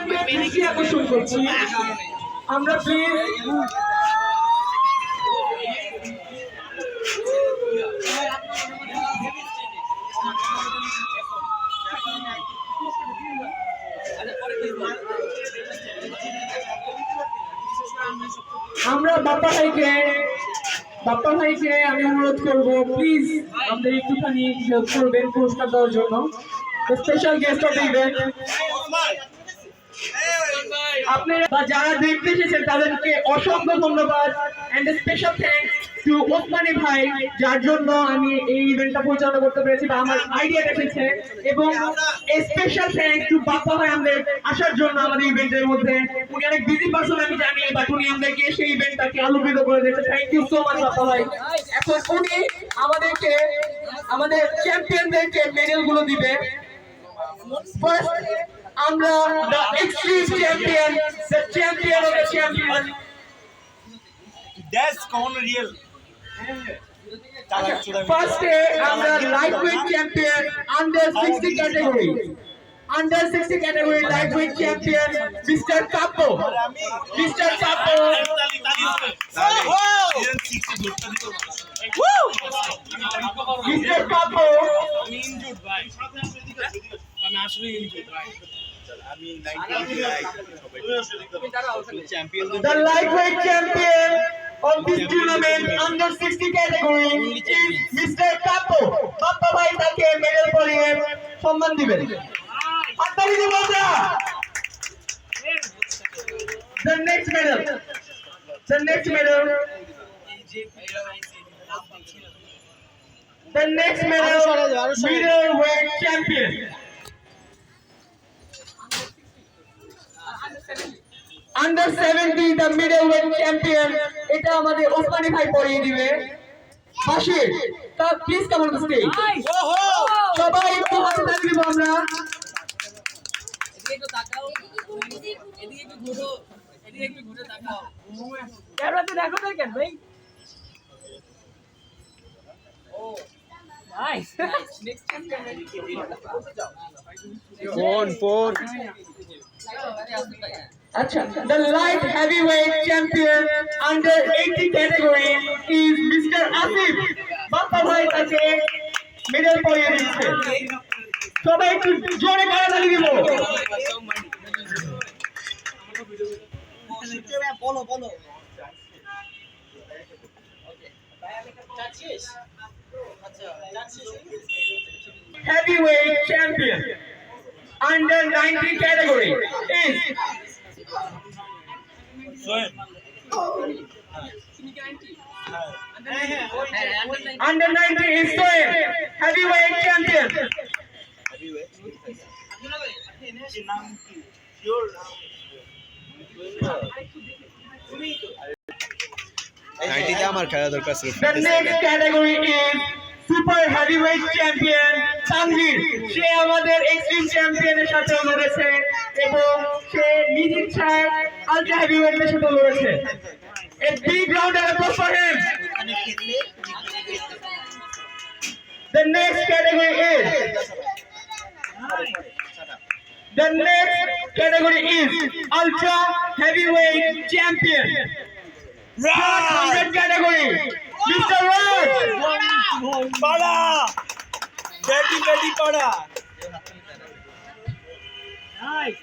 আপনাদেরকে দৃষ্টি আকর্ষণ করছি, আমরা প্লিজ আমরা বাপ্পা ভাইকে আমি অনুরোধ করব প্লিজ আমাদের একটুখানি হেল্প করবেন পুরস্কার দেওয়ার জন্য। স্পেশাল গেস্ট অফ ইভেন্ট আপনারা যারা দেখতে এসেছেন তাদেরকে অসংখ্য ধন্যবাদ and special thanks to Osmani ভাই, যার জন্য আমি এই ইভেন্টটা পরিচালনা করতে পেরেছি বা আমার আইডিয়া এসেছে, এবং স্পেশাল থ্যাঙ্কস টু বাপ্পা ভাই আমাদের আসার জন্য আমাদের ইভেন্টের মধ্যে। উনি অনেক বিজি পারসন আমি জানি, বাট উনি আমাদেরকে সেই ইভেন্টটাকে আলোকিত করে দিয়েছে। Thank you so much Bappa ভাই। এখন উনি আমাদেরকে আমাদের চ্যাম্পিয়নদেরকে মেডেলগুলো দিবে। ফার্স্ট আমরা the extreme champion, the champion of the champion. That's common real. First আমরা lightweight champion under 60 category. Under 60 category lightweight champion Mr. Kapo. Mr. Kapo. Mr. Kapo. I'm injured, bhai. I'm actually injured, bhai. The lightweight champion of this tournament under 60 category is Mr. Kapo. Bappa bhai take medal পরিয়ে সম্মান দিবেন। হাততালি দিব আমরা। The next medal. The next medal. The next medal. Middleweight champion. Under 70 the middleweight champion, এটা আমাদের ওসমানী ভাই পরিয়ে দিবে। Bashir, please come on the stage. সবাই একটু হাতে তালি দিব আমরা। এদিকে একটু তাকাও, এদিকে একটু ঘুরো, এদিকে একটু ঘুরে তাকাও। ক্যামেরাতে দেখো না কেন ভাই? Oh nice, next champion ready. Phone. Acha, the light heavyweight champion under 80 category is Mr. Asif. Bappa bhai take medal পরিয়ে দিচ্ছে। সবাই একটু জোরে করতালি দিব। বলো। Heavyweight champion under 90 category is under 90 is Sohail, heavyweight champion. 90 আমার খেলা দরকার ছিল। The next category is super heavyweight champion Tanvir. সে আমাদের এক্সট্রিম চ্যাম্পিয়নের সাথে লড়েছে এবং সে নিজ ইচ্ছায় আলট্রা হেভিওয়েটের সাথে লড়েছে। A big round of applause for him. The next category is ultra heavyweight champion. 100 category, Mr. Raj. Pada. Ready, pada. Nice.